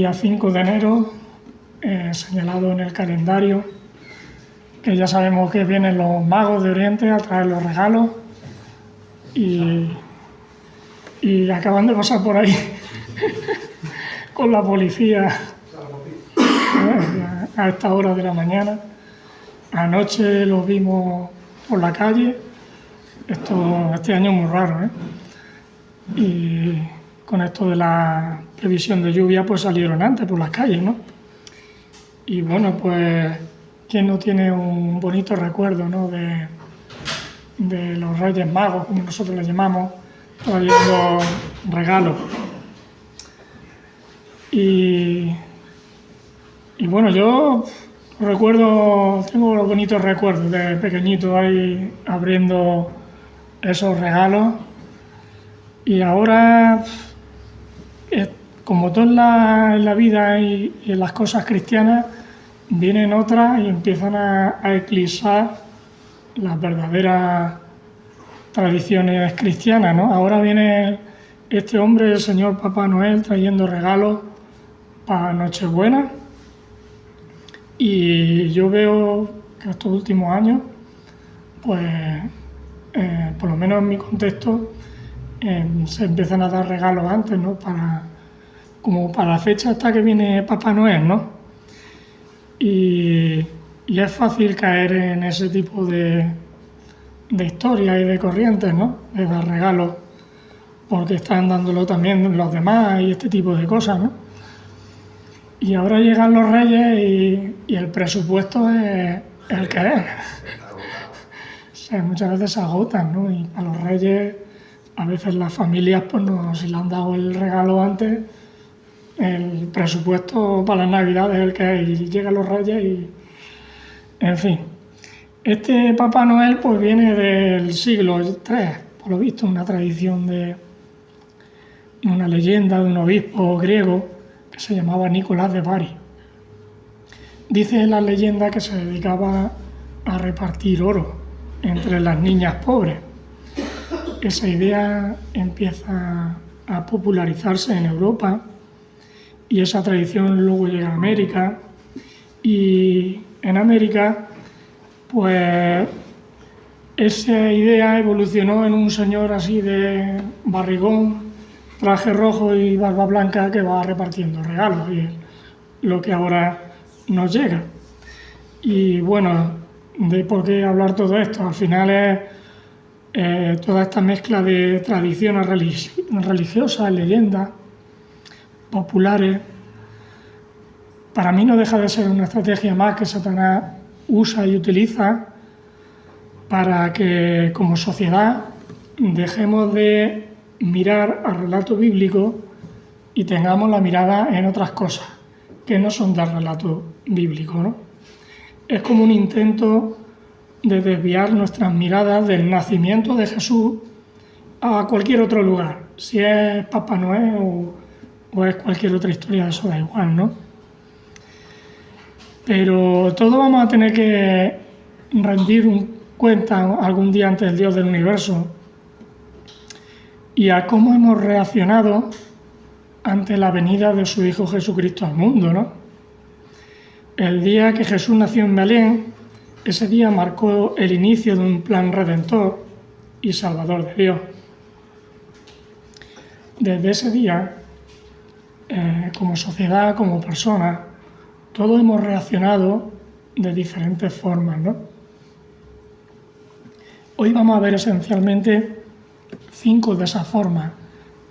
día 5 de enero, señalado en el calendario, que ya sabemos que vienen los magos de Oriente a traer los regalos y acaban de pasar por ahí con la policía a esta hora de la mañana. Anoche los vimos por la calle. Este año es muy raro, ¿eh? Y con esto de la previsión de lluvia, pues salieron antes por las calles, ¿no? Y bueno, pues, ¿quién no tiene un bonito recuerdo, ¿no? de los Reyes Magos, como nosotros les llamamos, trayendo regalos? Y bueno, yo tengo bonitos recuerdos de pequeñito ahí abriendo esos regalos. Y ahora, como todo en la vida y en las cosas cristianas, vienen otras y empiezan a eclipsar las verdaderas tradiciones cristianas, ¿no? Ahora viene este hombre, el señor Papá Noel, trayendo regalos para Nochebuena. Y yo veo que estos últimos años, pues, por lo menos en mi contexto, se empiezan a dar regalos antes, ¿no? Como para la fecha hasta que viene Papá Noel, ¿no? Y es fácil caer en ese tipo de historias y de corrientes, ¿no? De dar regalos porque están dándolo también los demás y este tipo de cosas, ¿no? Y ahora llegan los Reyes y el presupuesto es el que es. O sea, muchas veces se agotan, ¿no? Y a los Reyes, a veces las familias, pues no, si le han dado el regalo antes, el presupuesto para las Navidades es el que es. Y llegan los Reyes y... En fin. Este Papá Noel, pues viene del siglo III, por lo visto, una tradición de una leyenda de un obispo griego que se llamaba Nicolás de Bari. Dice la leyenda que se dedicaba a repartir oro entre las niñas pobres. Esa idea empieza a popularizarse en Europa y esa tradición luego llega a América. Y en América, pues, esa idea evolucionó en un señor así de barrigón, traje rojo y barba blanca que va repartiendo regalos, y es lo que ahora nos llega. Y bueno, ¿de por qué hablar todo esto? Al final es toda esta mezcla de tradiciones religiosas, leyendas populares. Para mí no deja de ser una estrategia más que Satanás usa y utiliza para que como sociedad dejemos de mirar al relato bíblico y tengamos la mirada en otras cosas que no son del relato bíblico, ¿no? Es como un intento de desviar nuestras miradas del nacimiento de Jesús a cualquier otro lugar. Si es Papá Noel o es cualquier otra historia, eso da igual, ¿no? Pero todos vamos a tener que rendir cuenta algún día ante el Dios del universo y a cómo hemos reaccionado ante la venida de su Hijo Jesucristo al mundo, ¿no? El día que Jesús nació en Belén, ese día marcó el inicio de un plan redentor y salvador de Dios. Desde ese día, como sociedad, como personas, todos hemos reaccionado de diferentes formas, ¿no? Hoy vamos a ver esencialmente 5 de esas formas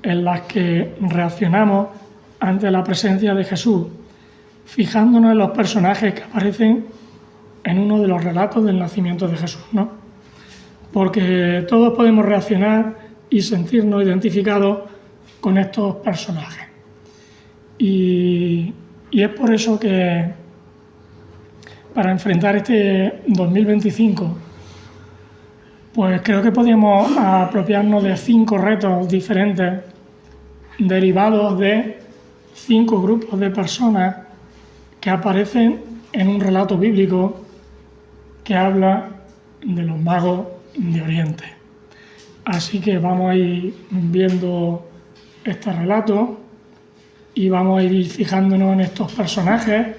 en las que reaccionamos ante la presencia de Jesús, fijándonos en los personajes que aparecen en uno de los relatos del nacimiento de Jesús, ¿no? Porque todos podemos reaccionar y sentirnos identificados con estos personajes. Y es por eso que para enfrentar este 2025, pues creo que podríamos apropiarnos de 5 retos diferentes derivados de 5 grupos de personas que aparecen en un relato bíblico que habla de los magos de Oriente. Así que vamos a ir viendo este relato y vamos a ir fijándonos en estos personajes.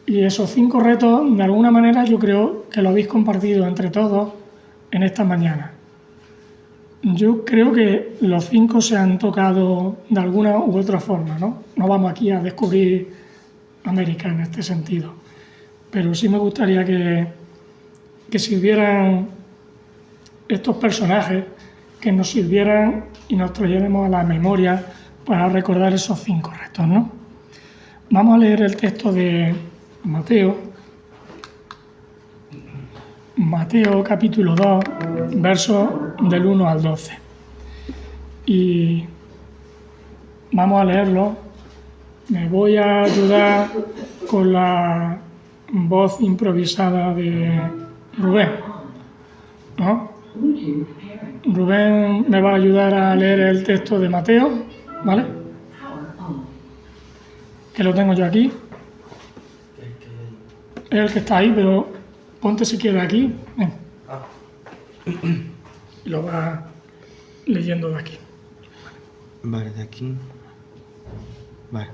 Y esos 5 retos, de alguna manera, yo creo que lo habéis compartido entre todos en esta mañana. Yo creo que los 5 se han tocado de alguna u otra forma, ¿no? No vamos aquí a descubrir América en este sentido, pero sí me gustaría que sirvieran estos personajes, que nos sirvieran y nos trayéramos a la memoria para recordar esos 5 retos, ¿no? Vamos a leer el texto de Mateo capítulo 2, versos del 1 al 12. Y vamos a leerlo. Me voy a ayudar con la voz improvisada de Rubén, ¿no? Rubén me va a ayudar a leer el texto de Mateo, ¿vale? Que lo tengo yo aquí. Es el que está ahí, pero ponte si quieres aquí. Ven. Y lo vas leyendo de aquí. Vale, de aquí. Vale.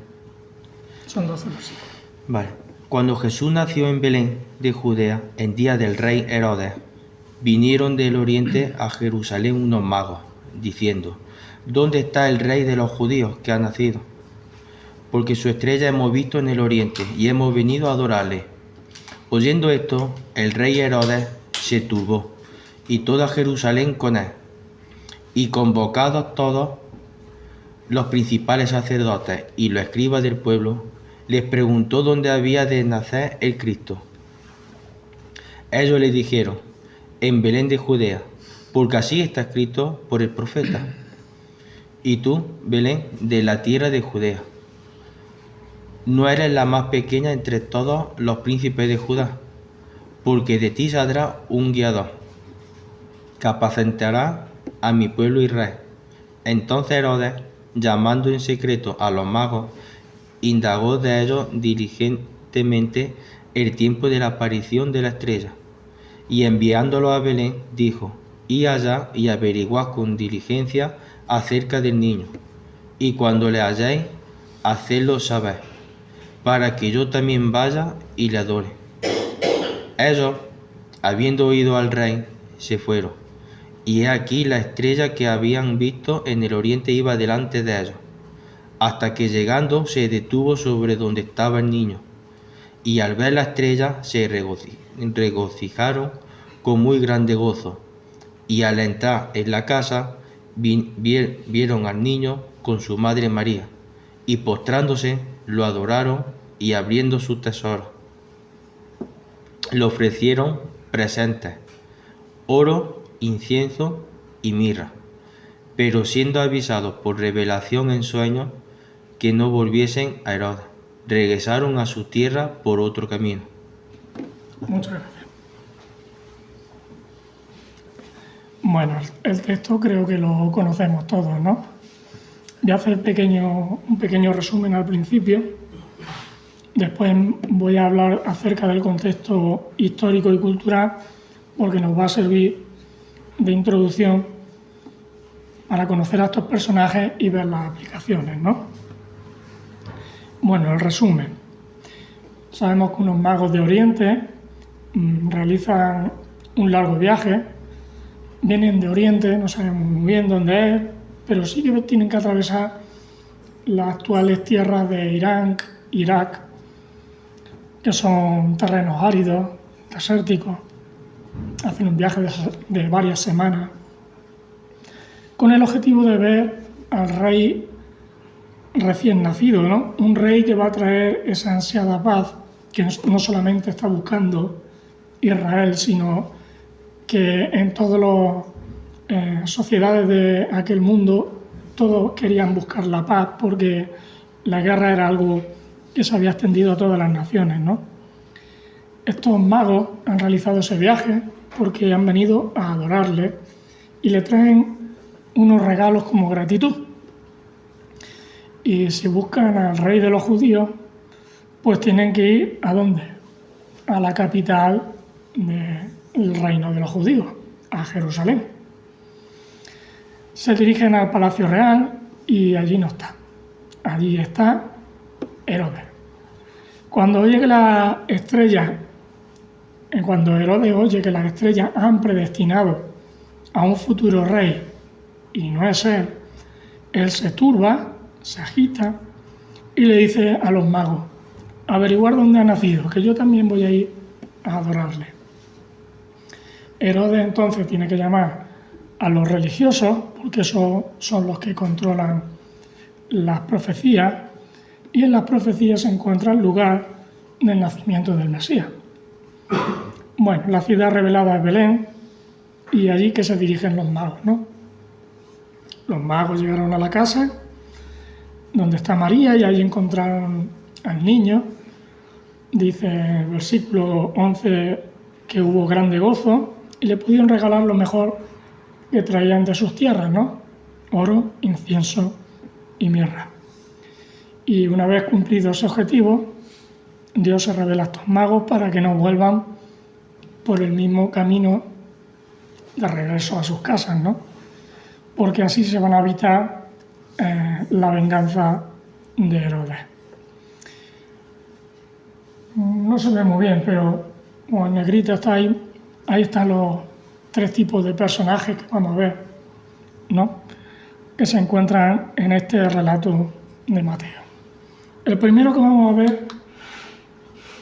Son 12 versículos. Vale. Cuando Jesús nació en Belén de Judea, en día del rey Herodes, vinieron del oriente a Jerusalén unos magos, diciendo: ¿Dónde está el rey de los judíos que ha nacido? Porque su estrella hemos visto en el oriente y hemos venido a adorarle. Oyendo esto, el rey Herodes se turbó, y toda Jerusalén con él. Y convocados todos los principales sacerdotes y los escribas del pueblo, les preguntó dónde había de nacer el Cristo. Ellos le dijeron: en Belén de Judea, porque así está escrito por el profeta. Y tú, Belén, de la tierra de Judea, no eres la más pequeña entre todos los príncipes de Judá, porque de ti saldrá un guiador, que apacentará a mi pueblo Israel. Entonces Herodes, llamando en secreto a los magos, indagó de ellos diligentemente el tiempo de la aparición de la estrella, y enviándolo a Belén, dijo: id allá y averiguad con diligencia acerca del niño, y cuando le halléis, hacedlo saber, para que yo también vaya y le adore. Ellos, habiendo oído al rey, se fueron, y he aquí la estrella que habían visto en el oriente iba delante de ellos, hasta que llegando se detuvo sobre donde estaba el niño, y al ver la estrella se regocijaron con muy grande gozo, y al entrar en la casa vieron al niño con su madre María, y postrándose lo adoraron, y abriendo sus tesoros le ofrecieron presentes: oro, incienso y mirra. Pero siendo avisados por revelación en sueños que no volviesen a Herodes, regresaron a su tierra por otro camino. Muchas gracias. Bueno, el texto creo que lo conocemos todos, ¿no? Voy a hacer un pequeño resumen al principio. Después voy a hablar acerca del contexto histórico y cultural, porque nos va a servir de introducción para conocer a estos personajes y ver las aplicaciones, ¿no? Bueno, el resumen. Sabemos que unos magos de Oriente realizan un largo viaje, vienen de Oriente, no sabemos muy bien dónde es, pero sí que tienen que atravesar las actuales tierras de Irán, Irak, que son terrenos áridos, desérticos. Hacen un viaje de varias semanas con el objetivo de ver al rey recién nacido, ¿no? Un rey que va a traer esa ansiada paz que no solamente está buscando Israel, sino que en todas las sociedades de aquel mundo todos querían buscar la paz, porque la guerra era algo que se había extendido a todas las naciones, ¿no? Estos magos han realizado ese viaje porque han venido a adorarle y le traen unos regalos como gratitud. Y si buscan al rey de los judíos, pues tienen que ir ¿a dónde? A la capital del reino de los judíos, a Jerusalén. Se dirigen al Palacio Real y allí no está. allí está Herodes. Cuando oye que las estrellas, cuando Herodes oye que las estrellas han predestinado a un futuro rey y no es él se turba, se agita y le dice a los magos: averiguar dónde ha nacido, que yo también voy a ir a adorarle. Herodes entonces tiene que llamar a los religiosos, porque esos son los que controlan las profecías, y en las profecías se encuentra el lugar del nacimiento del Mesías. Bueno, la ciudad revelada es Belén, y allí que se dirigen los magos, ¿no? Los magos llegaron a la casa donde está María y allí encontraron al niño. Dice el versículo 11 que hubo grande gozo y le pudieron regalar lo mejor que traían de sus tierras, ¿no? Oro, incienso y mirra. Y una vez cumplido ese objetivo, Dios se revela a estos magos para que no vuelvan por el mismo camino de regreso a sus casas, ¿no? Porque así se van a evitar la venganza de Herodes. No se ve muy bien, pero como en negrita está ahí están los tres tipos de personajes que vamos a ver, ¿no? Que se encuentran en este relato de Mateo. El primero que vamos a ver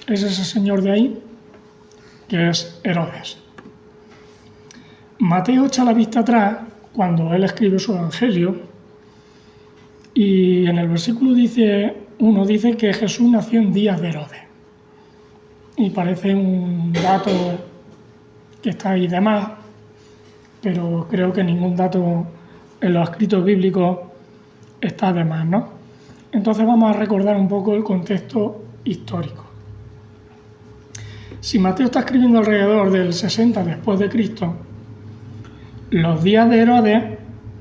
es ese señor de ahí, que es Herodes. Mateo echa la vista atrás cuando él escribe su evangelio y en el versículo 1 dice que Jesús nació en días de Herodes. Y parece un dato que está ahí de más, pero creo que ningún dato en los escritos bíblicos está de más, ¿no? Entonces vamos a recordar un poco el contexto histórico. Si Mateo está escribiendo alrededor del 60 después de Cristo, los días de Herodes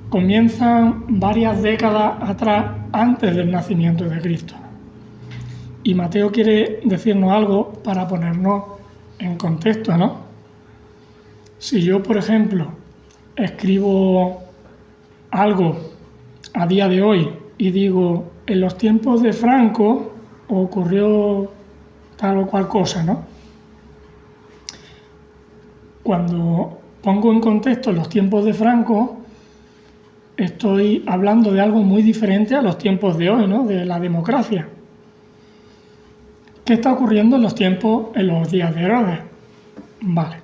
comienzan varias décadas atrás antes del nacimiento de Cristo. Y Mateo quiere decirnos algo para ponernos en contexto, ¿no? Si yo, por ejemplo, escribo algo a día de hoy y digo, en los tiempos de Franco ocurrió tal o cual cosa, ¿no? Cuando pongo en contexto los tiempos de Franco, estoy hablando de algo muy diferente a los tiempos de hoy, ¿no? De la democracia. ¿Qué está ocurriendo en los días de Herodes? Vale.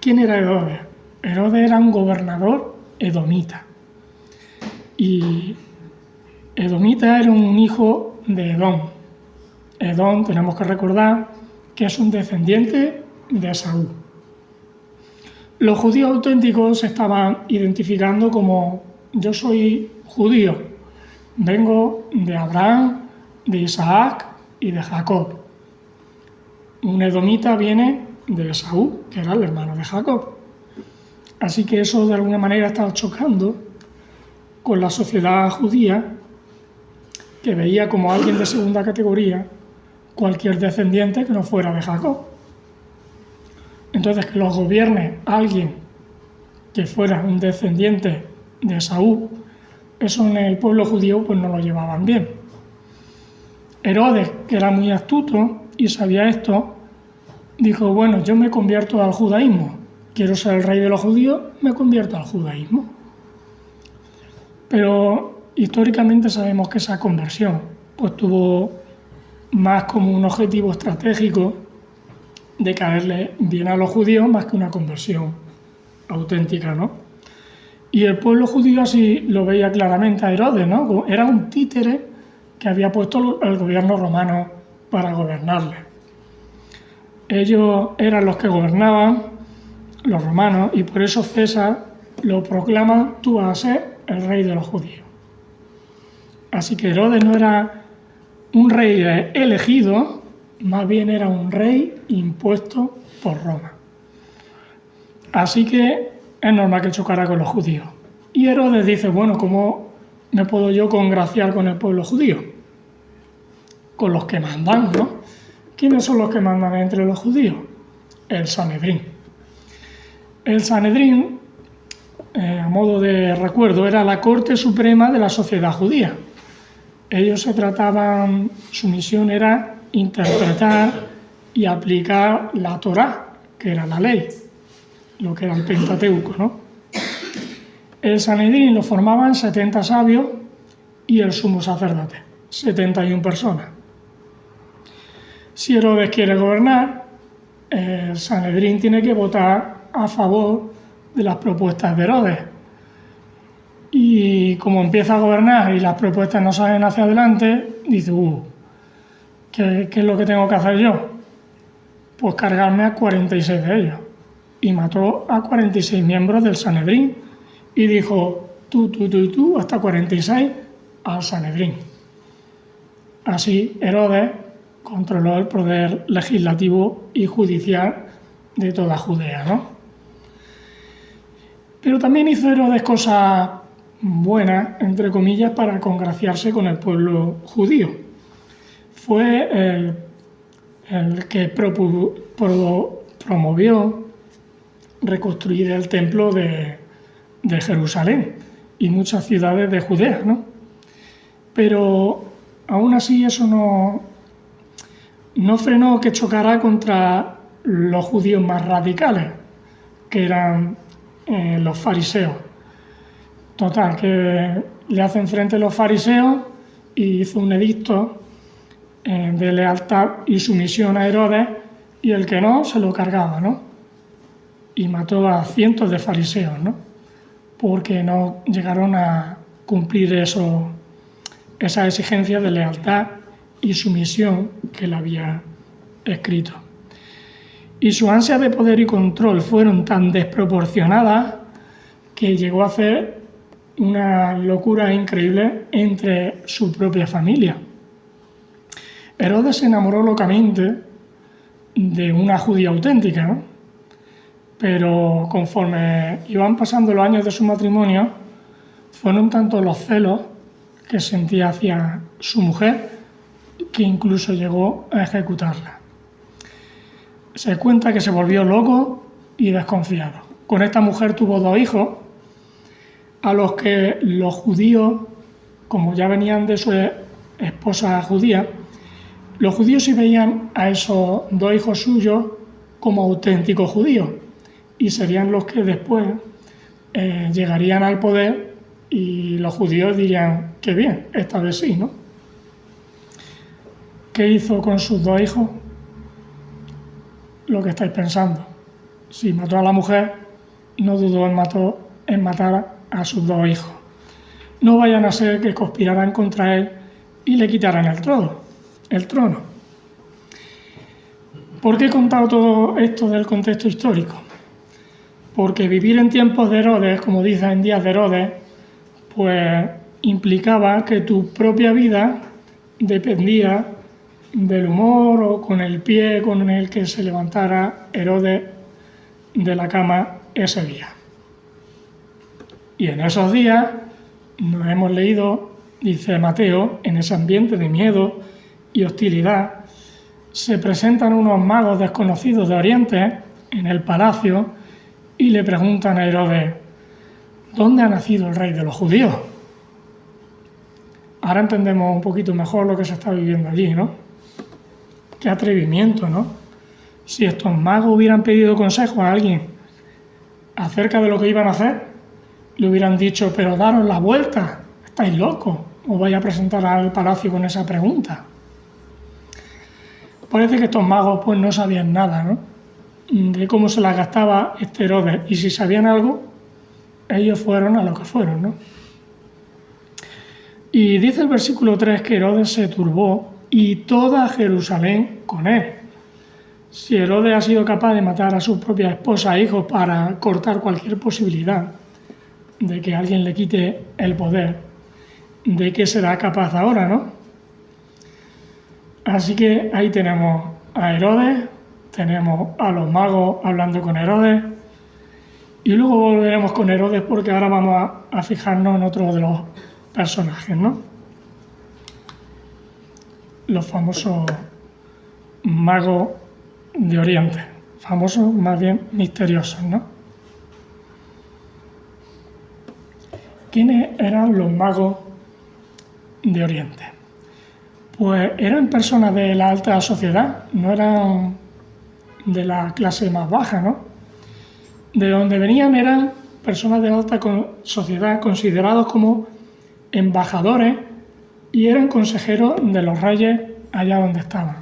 ¿Quién era Herodes? Herodes era un gobernador edomita. Y edomita era un hijo de Edom. Edom, tenemos que recordar, que es un descendiente de Esaú. Los judíos auténticos se estaban identificando como: yo soy judío, vengo de Abraham, de Isaac y de Jacob. Un edomita viene de Esaú, que era el hermano de Jacob. Así que eso de alguna manera estaba chocando con la sociedad judía, que veía como alguien de segunda categoría cualquier descendiente que no fuera de Jacob. Entonces, que los gobierne alguien que fuera un descendiente de Esaú, eso en el pueblo judío pues no lo llevaban bien. Herodes, que era muy astuto y sabía esto, dijo: bueno, yo me convierto al judaísmo, quiero ser el rey de los judíos, me convierto al judaísmo. Pero históricamente sabemos que esa conversión pues tuvo más como un objetivo estratégico de caerle bien a los judíos más que una conversión auténtica, ¿no? Y el pueblo judío así lo veía claramente a Herodes, ¿no? Era un títere que había puesto el gobierno romano para gobernarle. Ellos eran los que gobernaban, los romanos, y por eso César lo proclama: tú vas a ser el rey de los judíos. Así que Herodes no era un rey elegido, más bien era un rey impuesto por Roma. Así que es normal que chocara con los judíos. Y Herodes dice: bueno, ¿cómo me puedo yo congraciar con el pueblo judío? Con los que mandan, ¿no? ¿Quiénes son los que mandan entre los judíos? El Sanedrín. El Sanedrín, a modo de recuerdo, era la corte suprema de la sociedad judía. Su misión era interpretar y aplicar la Torá, que era la ley, lo que era el Pentateuco, ¿no? El Sanedrín lo formaban 70 sabios y el sumo sacerdote, 71 personas. Si Herodes quiere gobernar, el Sanedrín tiene que votar a favor de las propuestas de Herodes. Y como empieza a gobernar y las propuestas no salen hacia adelante, dice, ¿qué es lo que tengo que hacer yo? Pues cargarme a 46 de ellos. Y mató a 46 miembros del Sanedrín y dijo, tú, hasta 46 al Sanedrín. Así Herodes controló el poder legislativo y judicial de toda Judea, ¿no? Pero también hizo Herodes cosas buenas, entre comillas, para congraciarse con el pueblo judío. Fue el que promovió reconstruir el templo de Jerusalén y muchas ciudades de Judea, ¿no? Pero aún así eso no frenó que chocara contra los judíos más radicales, que eran los fariseos. Total, que le hacen frente los fariseos y hizo un edicto de lealtad y sumisión a Herodes, y el que no, se lo cargaba, ¿no? Y mató a cientos de fariseos, ¿no? Porque no llegaron a cumplir esa exigencia de lealtad y sumisión que él había escrito. Y su ansia de poder y control fueron tan desproporcionadas que llegó a hacer una locura increíble entre su propia familia. Herodes se enamoró locamente de una judía auténtica, ¿no? Pero conforme iban pasando los años de su matrimonio, fueron tantos los celos que sentía hacia su mujer que incluso llegó a ejecutarla. Se cuenta que se volvió loco y desconfiado. Con esta mujer tuvo 2 hijos, a los que los judíos, como ya venían de su esposa judía, los judíos sí veían a esos 2 hijos suyos como auténticos judíos y serían los que después llegarían al poder y los judíos dirían, qué bien, esta vez sí, ¿no? ¿Qué hizo con sus 2 hijos? Lo que estáis pensando. Si mató a la mujer, no dudó en matar a sus 2 hijos. No vayan a ser que conspiraran contra él y le quitaran el trono. ¿Por qué he contado todo esto del contexto histórico? Porque vivir en tiempos de Herodes, como dice en días de Herodes, pues implicaba que tu propia vida dependía del humor o con el pie con el que se levantara Herodes de la cama ese día. Y en esos días nos hemos leído, dice Mateo, en ese ambiente de miedo y hostilidad, se presentan unos magos desconocidos de Oriente en el palacio y le preguntan a Herodes, ¿dónde ha nacido el rey de los judíos? Ahora entendemos un poquito mejor lo que se está viviendo allí, ¿no? Qué atrevimiento, ¿no? Si estos magos hubieran pedido consejo a alguien acerca de lo que iban a hacer, le hubieran dicho, pero daros la vuelta, estáis locos, os vais a presentar al palacio con esa pregunta. Parece que estos magos pues no sabían nada, ¿no? De cómo se las gastaba este Herodes, y si sabían algo, ellos fueron a lo que fueron, ¿no? Y dice el versículo 3 que Herodes se turbó y toda Jerusalén con él. Si Herodes ha sido capaz de matar a su propia esposa e hijos para cortar cualquier posibilidad de que alguien le quite el poder, ¿de qué será capaz ahora, no? Así que ahí tenemos a Herodes, tenemos a los magos hablando con Herodes, y luego volveremos con Herodes porque ahora vamos a fijarnos en otro de los personajes, ¿no? Los famosos magos de Oriente, famosos más bien misteriosos, ¿no? ¿Quiénes eran los magos de Oriente? Pues eran personas de la alta sociedad, no eran de la clase más baja, ¿no? De donde venían eran personas de alta sociedad considerados como embajadores y eran consejeros de los reyes allá donde estaban.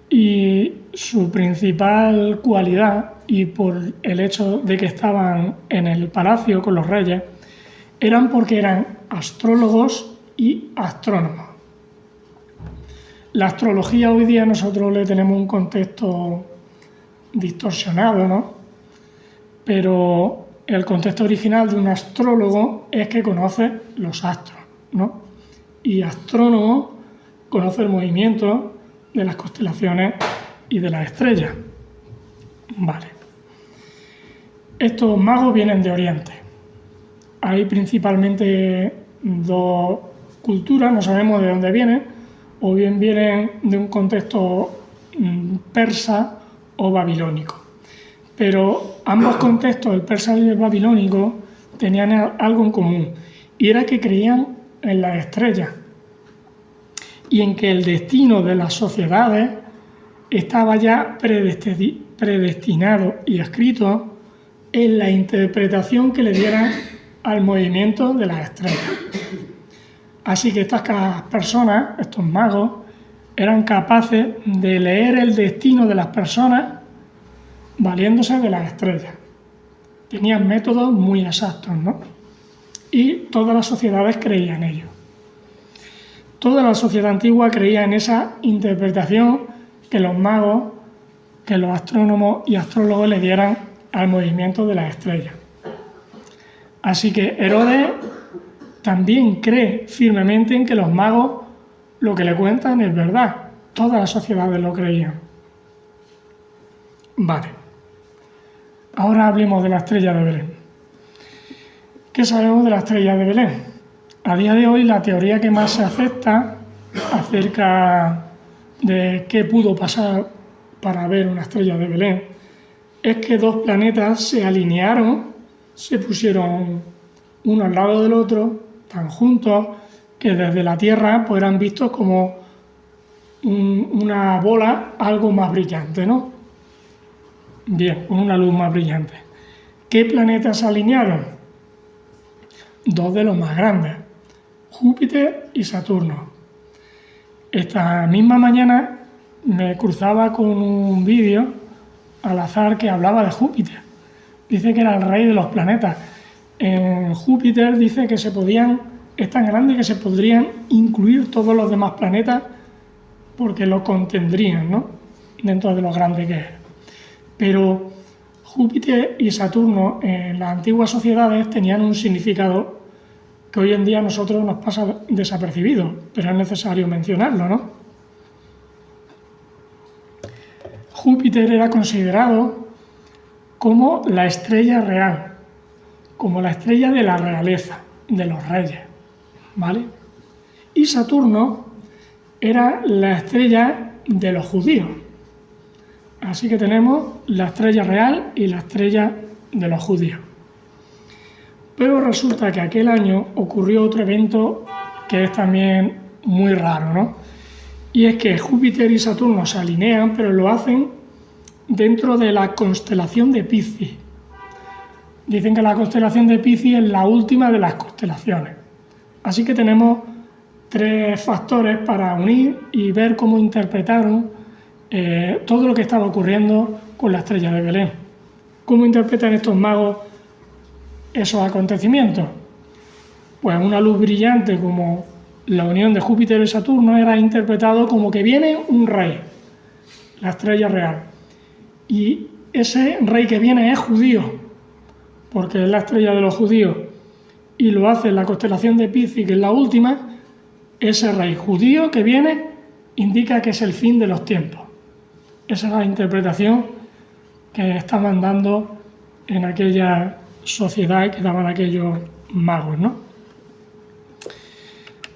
Y su principal cualidad, y por el hecho de que estaban en el palacio con los reyes, eran porque eran astrólogos y astrónomos. La astrología hoy día nosotros le tenemos un contexto distorsionado, ¿no? Pero el contexto original de un astrólogo es que conoce los astros, ¿no? Y astrónomo conoce el movimiento de las constelaciones y de las estrellas. Vale. Estos magos vienen de Oriente. Hay principalmente dos culturas, no sabemos de dónde vienen, o bien vienen de un contexto persa o babilónico. Pero ambos contextos, el persa y el babilónico, tenían algo en común, y era que creían en las estrellas y en que el destino de las sociedades estaba ya predestinado y escrito en la interpretación que le dieran al movimiento de las estrellas. Así que estas personas, estos magos, eran capaces de leer el destino de las personas valiéndose de las estrellas. Tenían métodos muy exactos, ¿no? Y todas las sociedades creían en ello. Toda la sociedad antigua creía en esa interpretación que los magos, que los astrónomos y astrólogos le dieran al movimiento de las estrellas. Así que Herodes también cree firmemente en que los magos lo que le cuentan es verdad. Todas las sociedades lo creían. Vale. Ahora hablemos de la estrella de Belén. ¿Qué sabemos de la estrella de Belén? A día de hoy la teoría que más se acepta acerca de qué pudo pasar para ver una estrella de Belén es que dos planetas se alinearon, se pusieron uno al lado del otro, tan juntos, que desde la Tierra pues eran vistos como una bola algo más brillante, ¿no? Bien, con una luz más brillante. ¿Qué planetas se alinearon? Dos de los más grandes, Júpiter y Saturno. Esta misma mañana me cruzaba con un vídeo al azar que hablaba de Júpiter. Dice que era el rey de los planetas. En Júpiter dice que es tan grande que se podrían incluir todos los demás planetas porque lo contendrían, ¿no? Dentro de lo grande que es. Pero Júpiter y Saturno en las antiguas sociedades tenían un significado que hoy en día a nosotros nos pasa desapercibido, pero es necesario mencionarlo, ¿no? Júpiter era considerado como la estrella real, como la estrella de la realeza, de los reyes, ¿vale? Y Saturno era la estrella de los judíos. Así que tenemos la estrella real y la estrella de los judíos. Pero resulta que aquel año ocurrió otro evento que es también muy raro, ¿no? Y es que Júpiter y Saturno se alinean, pero lo hacen dentro de la constelación de Piscis. Dicen que la constelación de Piscis es la última de las constelaciones. Así que tenemos tres factores para unir y ver cómo interpretaron todo lo que estaba ocurriendo con la estrella de Belén. ¿Cómo interpretan estos magos esos acontecimientos? Pues una luz brillante como la unión de Júpiter y Saturno era interpretado como que viene un rey, la estrella real. Y ese rey que viene es judío, porque es la estrella de los judíos, y lo hace en la constelación de Piscis, que es la última. Ese rey judío que viene indica que es el fin de los tiempos. Esa es la interpretación que estaban dando en aquella sociedad que daban aquellos magos, ¿no?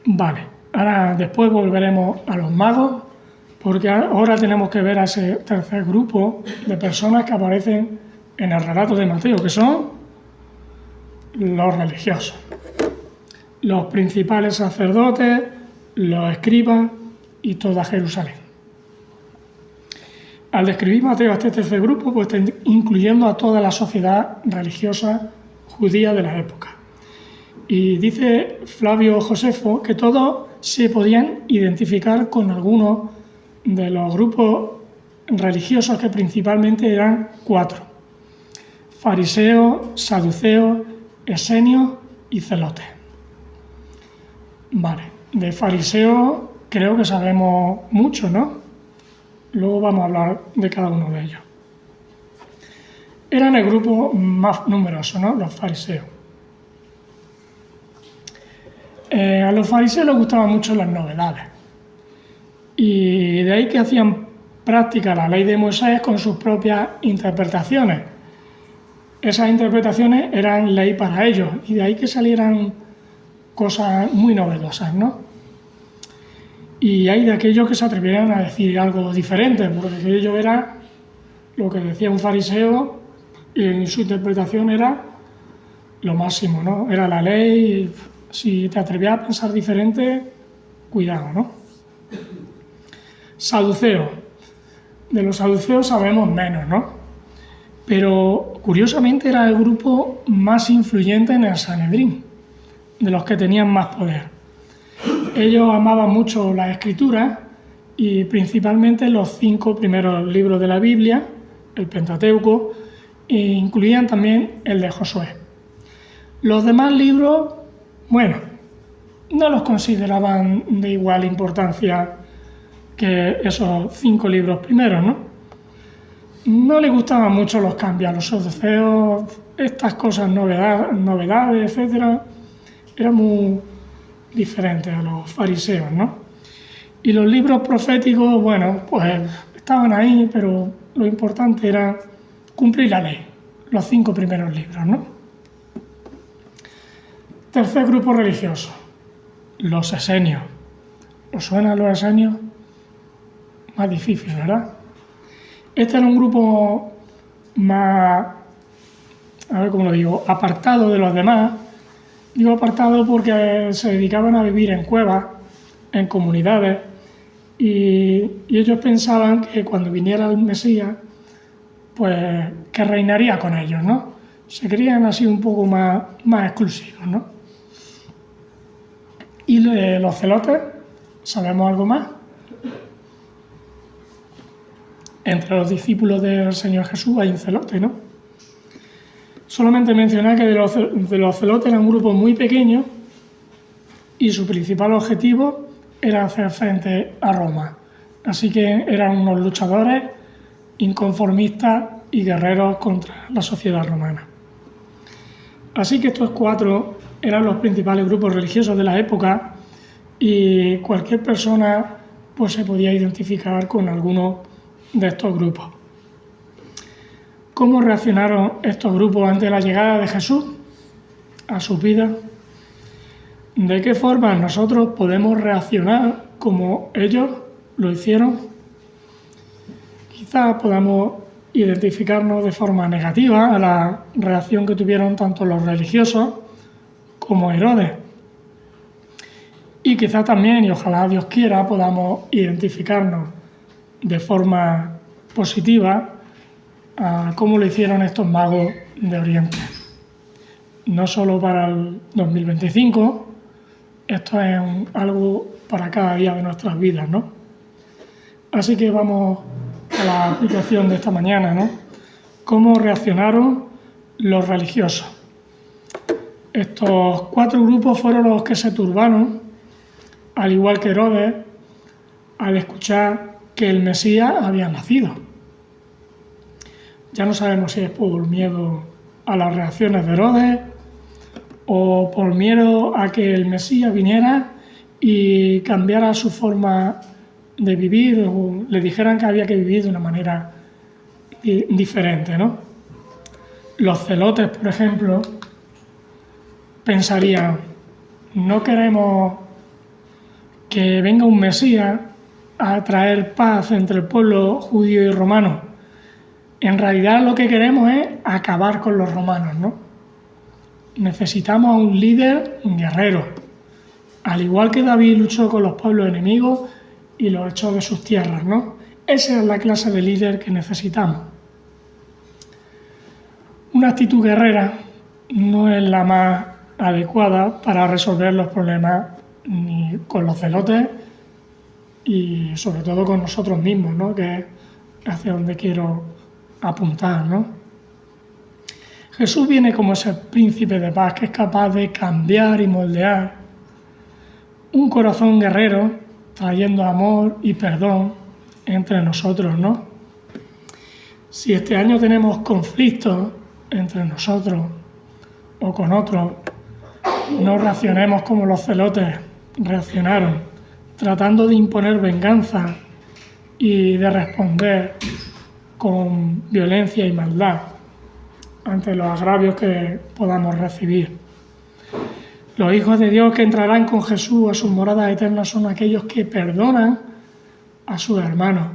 Vale, ahora después volveremos a los magos, porque ahora tenemos que ver a ese tercer grupo de personas que aparecen en el relato de Mateo, que son los religiosos, los principales sacerdotes, los escribas y toda Jerusalén. Al describir Mateo a este tercer grupo, pues está incluyendo a toda la sociedad religiosa judía de la época. Y dice Flavio Josefo que todos se podían identificar con algunos de los grupos religiosos, que principalmente eran 4: fariseos, saduceos, esenios y celotes. Vale, de fariseos creo que sabemos mucho, ¿no? Luego vamos a hablar de cada uno de ellos. Eran el grupo más numeroso, ¿no? Los fariseos. A los fariseos les gustaban mucho las novedades. Y de ahí que hacían práctica la ley de Moisés con sus propias interpretaciones. Esas interpretaciones eran ley para ellos, y de ahí que salieran cosas muy novedosas, ¿no? Y hay de aquellos que se atrevieran a decir algo diferente, porque aquello era lo que decía un fariseo y en su interpretación era lo máximo, ¿no? Era la ley. Si te atrevías a pensar diferente, cuidado, ¿no? Saduceos. De los saduceos sabemos menos, ¿no? Pero curiosamente era el grupo más influyente en el Sanedrín, de los que tenían más poder. Ellos amaban mucho la escritura y principalmente los 5 primeros libros de la Biblia, el Pentateuco, e incluían también el de Josué. Los demás libros, bueno, no los consideraban de igual importancia que esos 5 libros primeros, ¿no? No les gustaban mucho los cambios a los saduceos, estas cosas, novedades, etc. Eran muy diferentes a los fariseos, ¿no? Y los libros proféticos, bueno, pues estaban ahí, pero lo importante era cumplir la ley, los 5 primeros libros, ¿no? Tercer grupo religioso, los esenios. ¿Os suenan los esenios? Más difícil, ¿verdad? Este era un grupo más, a ver cómo lo digo, apartado de los demás. Digo apartado porque se dedicaban a vivir en cuevas, en comunidades, y ellos pensaban que cuando viniera el Mesías, pues que reinaría con ellos, ¿no? Se creían así un poco más exclusivos, ¿no? Y los celotes, ¿sabemos algo más? Entre los discípulos del Señor Jesús hay un celote, ¿no? Solamente mencionar que de los celotes era un grupo muy pequeño y su principal objetivo era hacer frente a Roma. Así que eran unos luchadores inconformistas y guerreros contra la sociedad romana. Así que estos 4 eran los principales grupos religiosos de la época y cualquier persona pues, se podía identificar con alguno de estos grupos. ¿Cómo reaccionaron estos grupos ante la llegada de Jesús a sus vidas? ¿De qué forma nosotros podemos reaccionar como ellos lo hicieron? Quizás podamos identificarnos de forma negativa a la reacción que tuvieron tanto los religiosos como Herodes. Y quizás también, y ojalá Dios quiera, podamos identificarnos de forma positiva a cómo lo hicieron estos magos de Oriente. No solo para el 2025, esto es algo para cada día de nuestras vidas, ¿no? Así que vamos a la aplicación de esta mañana, ¿no? ¿Cómo reaccionaron los religiosos? Estos 4 grupos fueron los que se turbaron, al igual que Herodes, al escuchar que el Mesías había nacido. Ya no sabemos si es por miedo a las reacciones de Herodes o por miedo a que el Mesías viniera y cambiara su forma de vivir o le dijeran que había que vivir de una manera diferente, ¿no? Los celotes, por ejemplo, pensarían, no queremos que venga un Mesías a traer paz entre el pueblo judío y romano. En realidad lo que queremos es acabar con los romanos, ¿no? Necesitamos a un líder, un guerrero, Al igual que David luchó con los pueblos enemigos y los echó de sus tierras, ¿no? Esa es la clase de líder que necesitamos. Una actitud guerrera no es la más adecuada para resolver los problemas ni con los celotes y sobre todo con nosotros mismos, ¿no? Que es hacia donde quiero apuntar, ¿no? Jesús viene como ese príncipe de paz que es capaz de cambiar y moldear un corazón guerrero, trayendo amor y perdón entre nosotros, ¿no? Si este año tenemos conflictos entre nosotros o con otros, no reaccionemos como los celotes reaccionaron, tratando de imponer venganza y de responder con violencia y maldad ante los agravios que podamos recibir. Los hijos de Dios que entrarán con Jesús a sus moradas eternas son aquellos que perdonan a sus hermanos,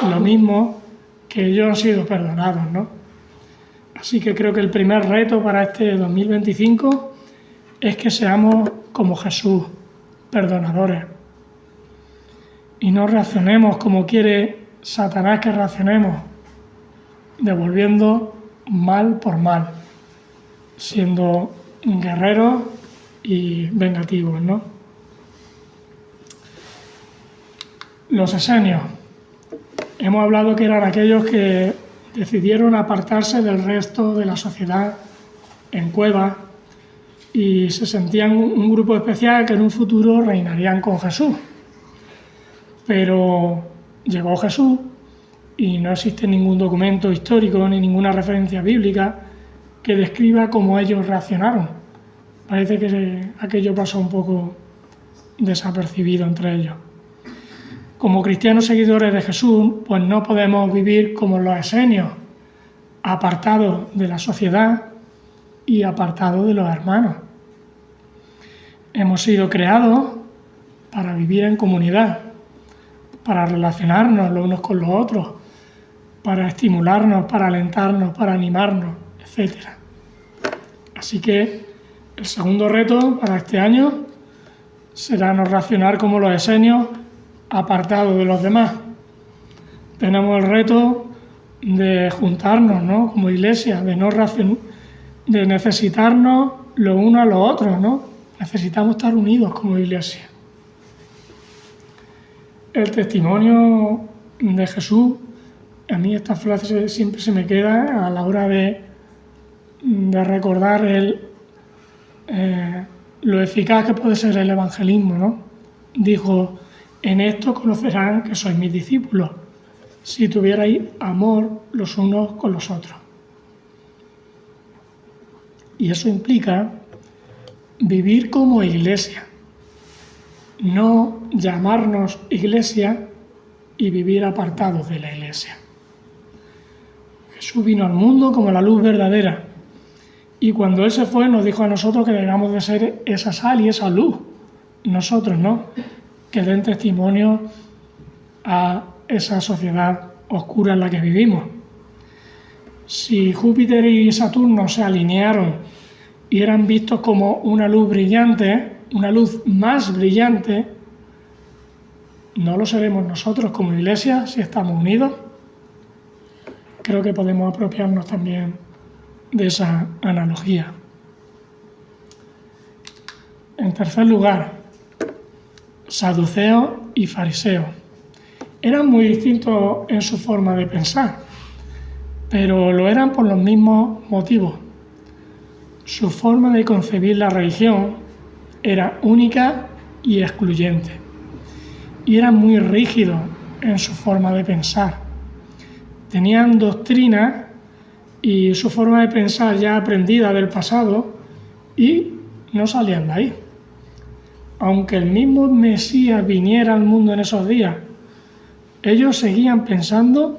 lo mismo que ellos han sido perdonados, ¿no? Así que creo que el primer reto para este 2025 es que seamos como Jesús, perdonadores, y no reaccionemos como quiere Satanás que reaccionemos, devolviendo mal por mal, siendo guerreros y vengativos, ¿no? Los esenios. Hemos hablado que eran aquellos que decidieron apartarse del resto de la sociedad en cuevas y se sentían un grupo especial que en un futuro reinarían con Jesús. Pero llegó Jesús y no existe ningún documento histórico ni ninguna referencia bíblica que describa cómo ellos reaccionaron. Parece que aquello pasó un poco desapercibido entre ellos. Como cristianos seguidores de Jesús, pues no podemos vivir como los esenios, apartados de la sociedad y apartados de los hermanos. Hemos sido creados para vivir en comunidad, para relacionarnos los unos con los otros, para estimularnos, para alentarnos, para animarnos, etc. Así que el segundo reto para este año será no reaccionar como los esenios, apartados de los demás. Tenemos el reto de juntarnos, ¿no? Como iglesia, de necesitarnos los unos a los otros, ¿no? Necesitamos estar unidos como iglesia. El testimonio de Jesús, a mí esta frase siempre se me queda a la hora de recordar lo eficaz que puede ser el evangelismo, ¿no? Dijo: en esto conocerán que sois mis discípulos, si tuvierais amor los unos con los otros. Y eso implica vivir como iglesia, no llamarnos iglesia y vivir apartados de la iglesia. Jesús vino al mundo como la luz verdadera y cuando Él se fue nos dijo a nosotros que debemos de ser esa sal y esa luz, nosotros, ¿no?, que den testimonio a esa sociedad oscura en la que vivimos. Si Júpiter y Saturno se alinearon y eran vistos como una luz brillante, una luz más brillante, ¿no lo seremos nosotros como iglesia si estamos unidos? Creo que podemos apropiarnos también de esa analogía. En tercer lugar, saduceos y fariseos. Eran muy distintos en su forma de pensar, pero lo eran por los mismos motivos. Su forma de concebir la religión era única y excluyente, y eran muy rígidos en su forma de pensar. Tenían doctrina y su forma de pensar ya aprendida del pasado y no salían de ahí. Aunque el mismo Mesías viniera al mundo en esos días, ellos seguían pensando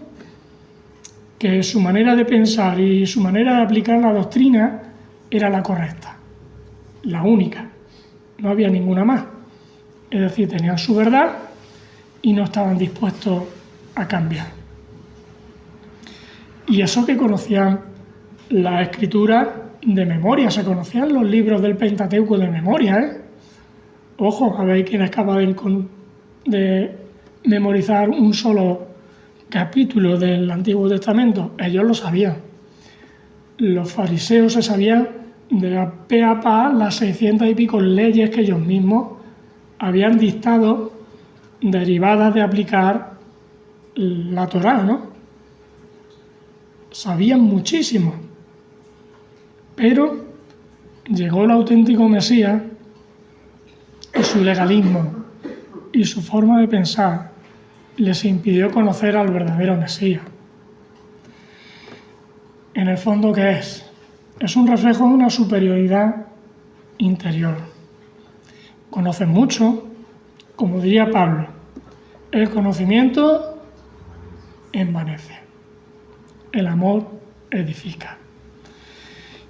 que su manera de pensar y su manera de aplicar la doctrina era la correcta, la única. No había ninguna más. Es decir, tenían su verdad y no estaban dispuestos a cambiar. Y eso que conocían la escritura de memoria, se conocían los libros del Pentateuco de memoria, Ojo, a ver quién es capaz de memorizar un solo capítulo del Antiguo Testamento. Ellos lo sabían. Los fariseos se sabían de pe a pa las 600 y pico leyes que ellos mismos habían dictado derivadas de aplicar la Torá, ¿no? Sabían muchísimo. Pero llegó el auténtico Mesías y su legalismo y su forma de pensar les impidió conocer al verdadero Mesías. En el fondo, ¿qué es? Es un reflejo de una superioridad interior. Conocen mucho, como diría Pablo, el conocimiento envanece, el amor edifica.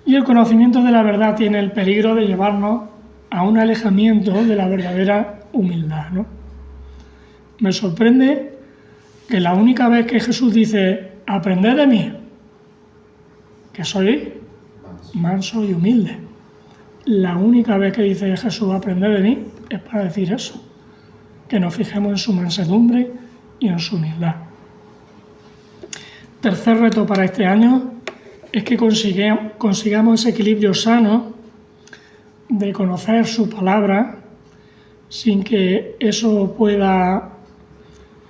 Y el conocimiento de la verdad tiene el peligro de llevarnos a un alejamiento de la verdadera humildad, ¿no? Me sorprende que la única vez que Jesús dice, aprended de mí, que soy manso y humilde. La única vez que dice Jesús, aprended de mí, es para decir eso, que nos fijemos en su mansedumbre y en su humildad. Tercer reto para este año es que consigamos ese equilibrio sano de conocer su palabra sin que eso pueda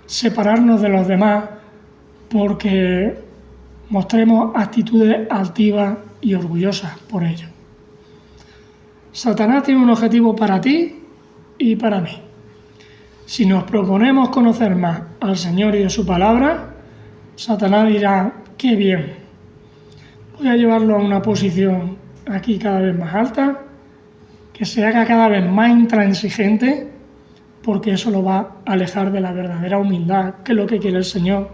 separarnos de los demás porque mostremos actitudes altivas y orgullosas por ello. Satanás tiene un objetivo para ti y para mí. Si nos proponemos conocer más al Señor y de su palabra, Satanás dirá, qué bien, voy a llevarlo a una posición aquí cada vez más alta, que se haga cada vez más intransigente, porque eso lo va a alejar de la verdadera humildad, que es lo que quiere el Señor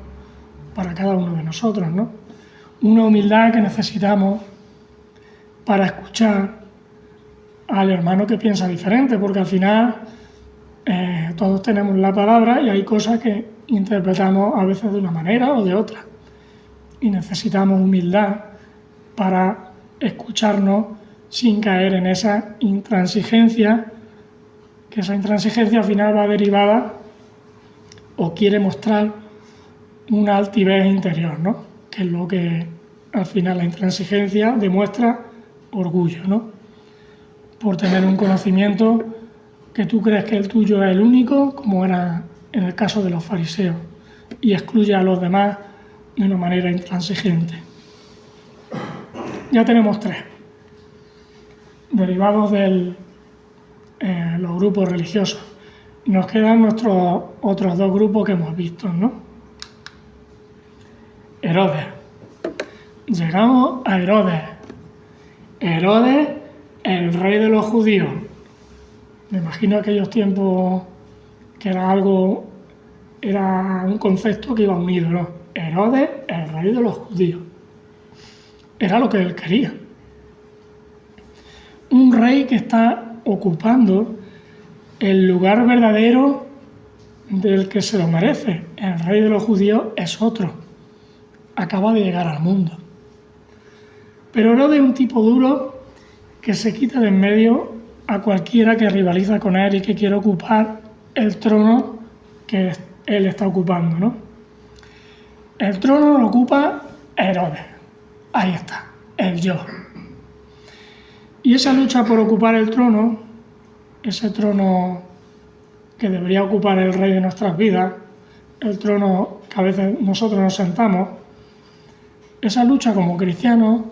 para cada uno de nosotros, ¿no? Una humildad que necesitamos para escuchar al hermano que piensa diferente, porque al final todos tenemos la palabra y hay cosas que interpretamos a veces de una manera o de otra. Y necesitamos humildad para escucharnos sin caer en esa intransigencia, que esa intransigencia al final va derivada o quiere mostrar una altivez interior, ¿no? Que es lo que al final la intransigencia demuestra orgullo, ¿no? Por tener un conocimiento que tú crees que el tuyo es el único, como era en el caso de los fariseos, y excluye a los demás de una manera intransigente. Ya tenemos 3, derivados de los grupos religiosos. Nos quedan nuestros otros 2 grupos que hemos visto, ¿no? Herodes. Llegamos a Herodes. Herodes, el rey de los judíos. Me imagino aquellos tiempos que era un concepto que iba unido, ¿no? Herodes, el rey de los judíos. Era lo que él quería. Un rey que está ocupando el lugar verdadero del que se lo merece. El rey de los judíos es otro. Acaba de llegar al mundo. Pero Herodes es un tipo duro que se quita de en medio a cualquiera que rivaliza con él y que quiere ocupar el trono que él está ocupando, ¿no? El trono lo ocupa Herodes. Ahí está, el yo. Y esa lucha por ocupar el trono, ese trono que debería ocupar el rey de nuestras vidas, el trono que a veces nosotros nos sentamos, esa lucha como cristianos,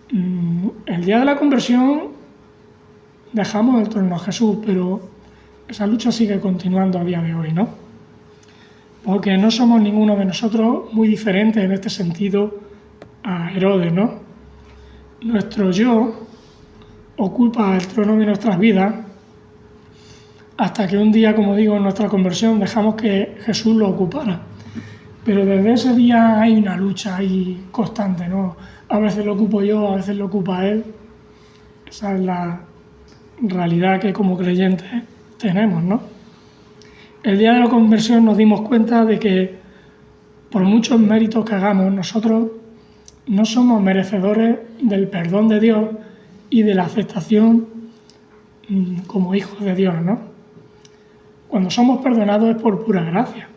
el día de la conversión dejamos el trono a Jesús, pero esa lucha sigue continuando a día de hoy, ¿no? Porque no somos ninguno de nosotros muy diferentes en este sentido a Herodes, ¿no? Nuestro yo ocupa el trono de nuestras vidas hasta que un día, como digo, en nuestra conversión dejamos que Jesús lo ocupara. Pero desde ese día hay una lucha ahí constante, ¿no? A veces lo ocupo yo, a veces lo ocupa él. Esa es la realidad que como creyentes tenemos, ¿no? El día de la conversión nos dimos cuenta de que por muchos méritos que hagamos, nosotros no somos merecedores del perdón de Dios y de la aceptación como hijos de Dios, ¿no? Cuando somos perdonados es por pura gracia.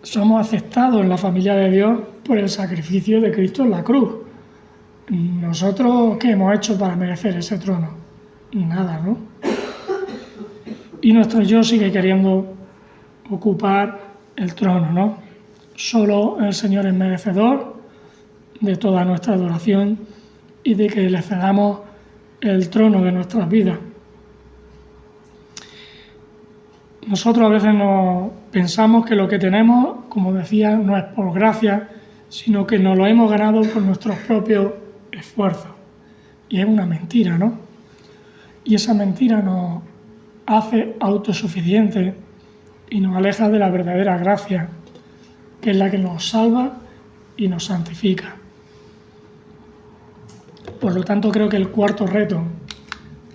Somos aceptados en la familia de Dios por el sacrificio de Cristo en la cruz. ¿Nosotros qué hemos hecho para merecer ese trono? Nada, ¿no? Y nuestro yo sigue queriendo ocupar el trono, ¿no? Solo el Señor es merecedor de toda nuestra adoración y de que le cedamos el trono de nuestras vidas. Nosotros a veces nos pensamos que lo que tenemos, como decía, no es por gracia, sino que nos lo hemos ganado por nuestros propios esfuerzos. Y es una mentira, ¿no? Y esa mentira nos hace autosuficientes y nos aleja de la verdadera gracia, que es la que nos salva y nos santifica. Por lo tanto, creo que el cuarto reto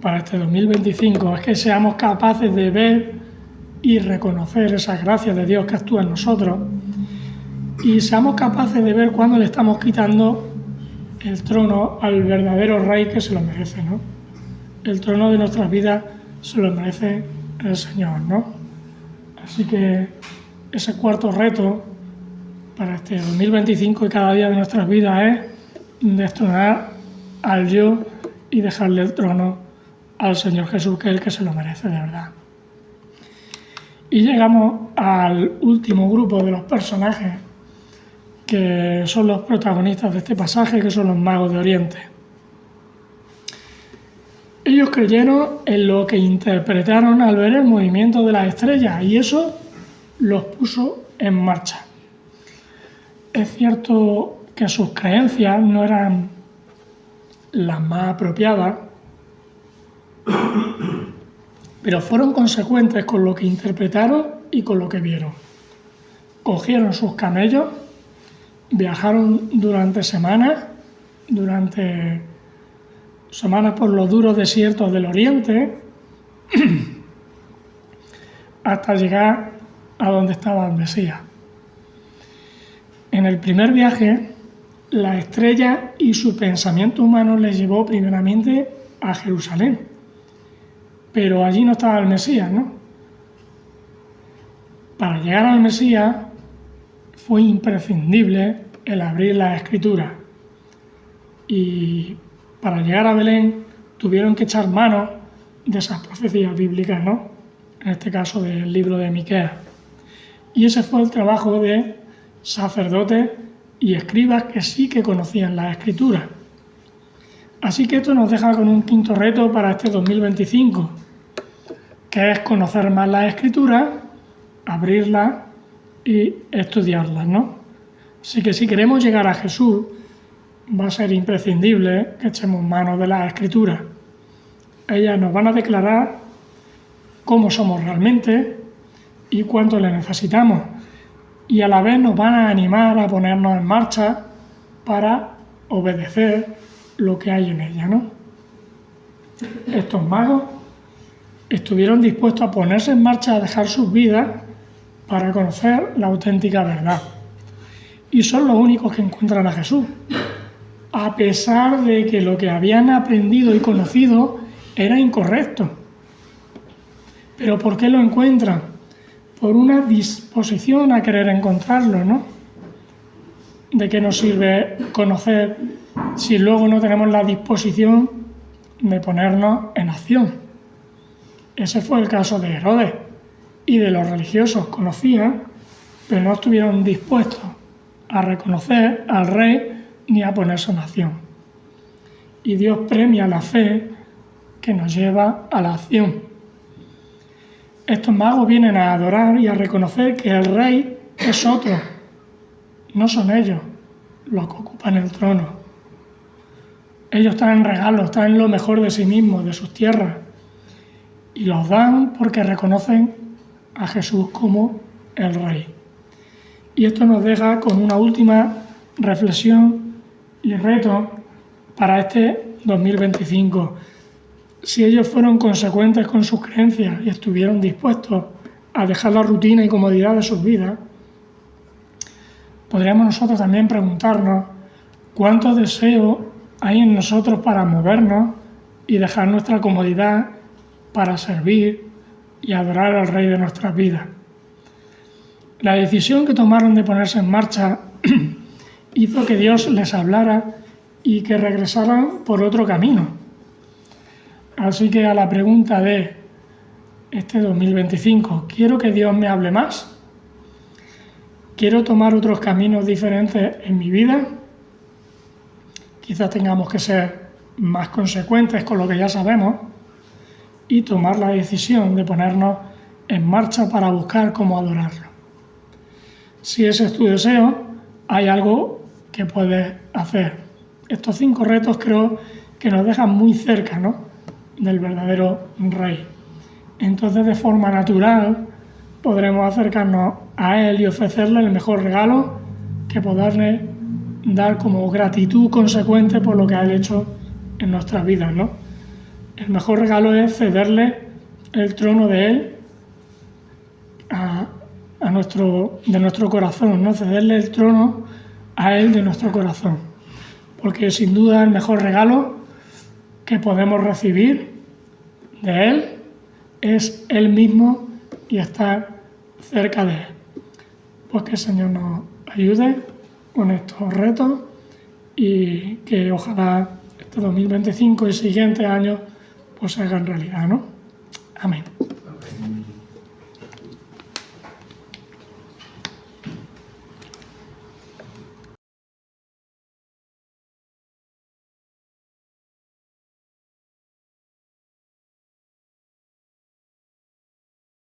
para este 2025 es que seamos capaces de ver y reconocer esa gracia de Dios que actúa en nosotros y seamos capaces de ver cuándo le estamos quitando el trono al verdadero Rey que se lo merece, ¿no? El trono de nuestras vidas se lo merece el Señor, ¿no? Así que ese cuarto reto para este 2025 y cada día de nuestras vidas es destronar al yo y dejarle el trono al Señor Jesús, que es el que se lo merece de verdad. Y llegamos al último grupo de los personajes que son los protagonistas de este pasaje, que son los magos de Oriente. Ellos creyeron en lo que interpretaron al ver el movimiento de las estrellas y eso los puso en marcha. Es cierto que sus creencias no eran las más apropiadas, pero fueron consecuentes con lo que interpretaron y con lo que vieron. Cogieron sus camellos, viajaron durante semanas por los duros desiertos del Oriente, hasta llegar a donde estaba el Mesías. En el primer viaje, la estrella y su pensamiento humano les llevó primeramente a Jerusalén. Pero allí no estaba el Mesías, ¿no? Para llegar al Mesías fue imprescindible el abrir las Escrituras. Y para llegar a Belén tuvieron que echar mano de esas profecías bíblicas, ¿no? En este caso del libro de Miqueas. Y ese fue el trabajo de sacerdotes y escribas que sí que conocían las Escrituras. Así que esto nos deja con un quinto reto para este 2025, que es conocer más las Escrituras, abrirlas y estudiarlas, ¿no? Así que si queremos llegar a Jesús, va a ser imprescindible que echemos mano de las Escrituras. Ellas nos van a declarar cómo somos realmente y cuánto le necesitamos. Y a la vez nos van a animar a ponernos en marcha para obedecer lo que hay en ella, ¿no? Estos magos estuvieron dispuestos a ponerse en marcha a dejar sus vidas para conocer la auténtica verdad. Y son los únicos que encuentran a Jesús, a pesar de que lo que habían aprendido y conocido era incorrecto. ¿Pero por qué lo encuentran? Por una disposición a querer encontrarlo, ¿no? ¿De qué nos sirve conocer si luego no tenemos la disposición de ponernos en acción? Ese fue el caso de Herodes y de los religiosos. Conocían, pero no estuvieron dispuestos a reconocer al rey ni a ponerse en acción. Y Dios premia la fe que nos lleva a la acción. Estos magos vienen a adorar y a reconocer que el rey es otro. No son ellos los que ocupan el trono. Ellos traen regalos, traen lo mejor de sí mismos, de sus tierras, y los dan porque reconocen a Jesús como el Rey. Y esto nos deja con una última reflexión y reto para este 2025. Si ellos fueron consecuentes con sus creencias y estuvieron dispuestos a dejar la rutina y comodidad de sus vidas, podríamos nosotros también preguntarnos cuánto deseo hay en nosotros para movernos y dejar nuestra comodidad para servir y adorar al Rey de nuestras vidas. La decisión que tomaron de ponerse en marcha hizo que Dios les hablara y que regresaran por otro camino. Así que a la pregunta de este 2025, ¿quiero que Dios me hable más? ¿Quiero tomar otros caminos diferentes en mi vida? Quizás tengamos que ser más consecuentes con lo que ya sabemos y tomar la decisión de ponernos en marcha para buscar cómo adorarlo. Si ese es tu deseo, hay algo que puedes hacer. Estos 5 retos creo que nos dejan muy cerca, ¿no?, del verdadero Rey. Entonces, de forma natural, podremos acercarnos a Él y ofrecerle el mejor regalo que poderle dar como gratitud consecuente por lo que ha hecho en nuestras vidas, ¿no? El mejor regalo es cederle el trono de Él de nuestro corazón, ¿no? Cederle el trono a Él de nuestro corazón. Porque sin duda el mejor regalo que podemos recibir de Él es Él mismo y estar cerca de Él. Pues que el Señor nos ayude con estos retos y que ojalá este 2025 y siguientes años pues se hagan realidad, ¿no? Amén.